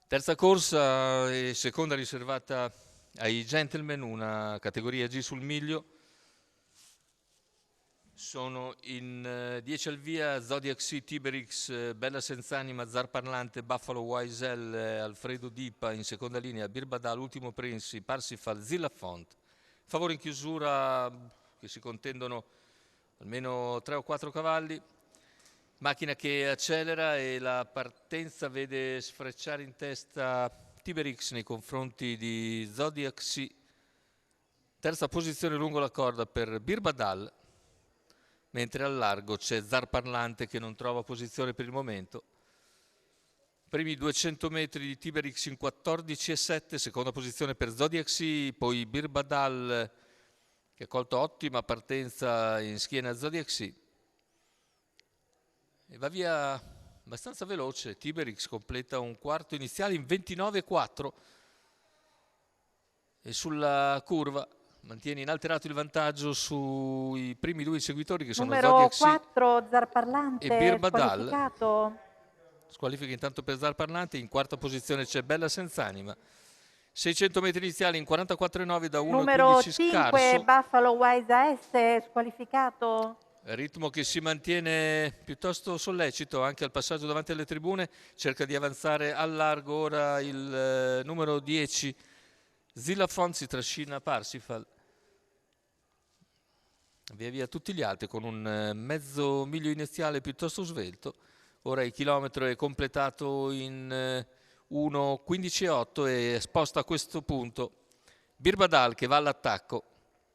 Terza corsa e seconda riservata ai gentleman, una categoria G sul miglio. Sono in 10 al via Zodiac Sea, Tiberix, Bella Senzanima, Zar Parlante, Buffalo Wiesel, Alfredo Dipa in seconda linea, Birbadal, Ultimo Prince, Parsifal, Zillafont. Favore in chiusura che si contendono almeno 3 o 4 cavalli. Macchina che accelera e la partenza vede sfrecciare in testa Tiberix nei confronti di Zodiac Sea. Terza posizione lungo la corda per Birbadal, mentre al largo c'è Zar Parlante che non trova posizione per il momento. Primi 200 metri di Tiberix in 14,7, seconda posizione per Zodiac Sea, poi Birbadal che ha colto ottima partenza in schiena a Zodiac Sea. E va via abbastanza veloce, Tiberix completa un quarto iniziale in 29,4 e sulla curva mantiene inalterato il vantaggio sui primi due inseguitori che sono Numero Zodiac Sea 4 Zar Parlante, e Birbadal. squalificato. Squalifica intanto per Zar Parlante, in quarta posizione c'è Bella Senzanima. 600 metri iniziali in 44,9 da 1,15 Numero 5 scarso. Buffalo Wise S, squalificato. Ritmo che si mantiene piuttosto sollecito anche al passaggio davanti alle tribune, cerca di avanzare al largo ora il numero 10 Zillafont, si trascina Parsifal. Via via tutti gli altri con un mezzo miglio iniziale piuttosto svelto. Ora il chilometro è completato in 1,15,8 e sposta a questo punto Birbadal che va all'attacco.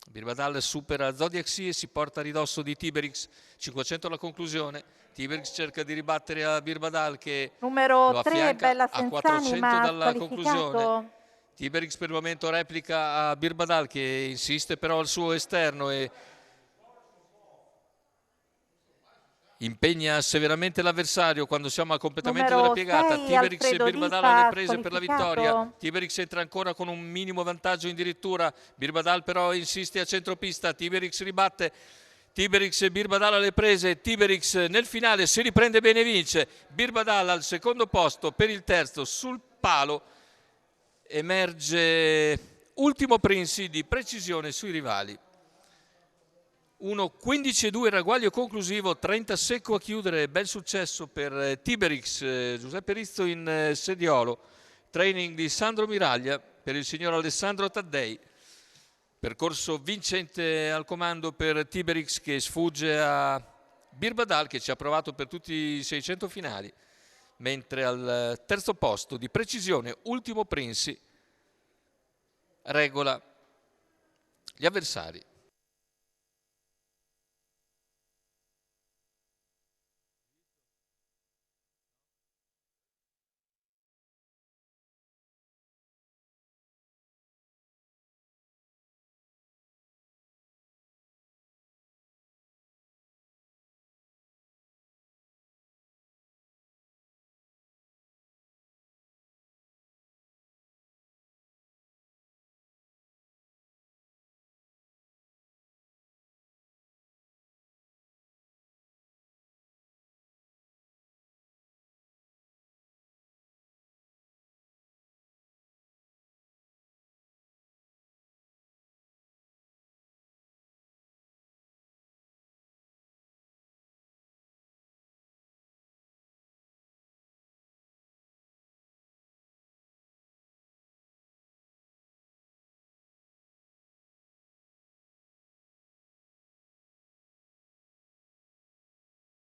Birbadal supera Zodiac Sea e si porta a ridosso di Tiberix, 500 alla conclusione. Tiberix cerca di ribattere a Birbadal che numero lo 3 affianca Bella a 400 Senzanima, dalla conclusione. squalificato. Tiberix per il momento replica a Birbadal che insiste però al suo esterno e impegna severamente l'avversario quando siamo al completamento della Numero piegata. 6 Tiberix e Alfredo Birbadal Dipa, alle prese per la vittoria. squalificato. Tiberix entra ancora con un minimo vantaggio addirittura. Birbadal però insiste a centropista. Tiberix ribatte. Tiberix e Birbadal alle prese. Tiberix nel finale si riprende bene e vince. Birbadal al secondo posto, per il terzo sul palo emerge Ultimo Prince di precisione sui rivali. 1,15,2 ragguaglio conclusivo, 30 secco a chiudere, bel successo per Tiberix, Giuseppe Rizzo in sediolo, training di Sandro Miraglia per il signor Alessandro Taddei, percorso vincente al comando per Tiberix che sfugge a Birbadal che ci ha provato per tutti i 600 finali, mentre al terzo posto di precisione Ultimo Prince regola gli avversari.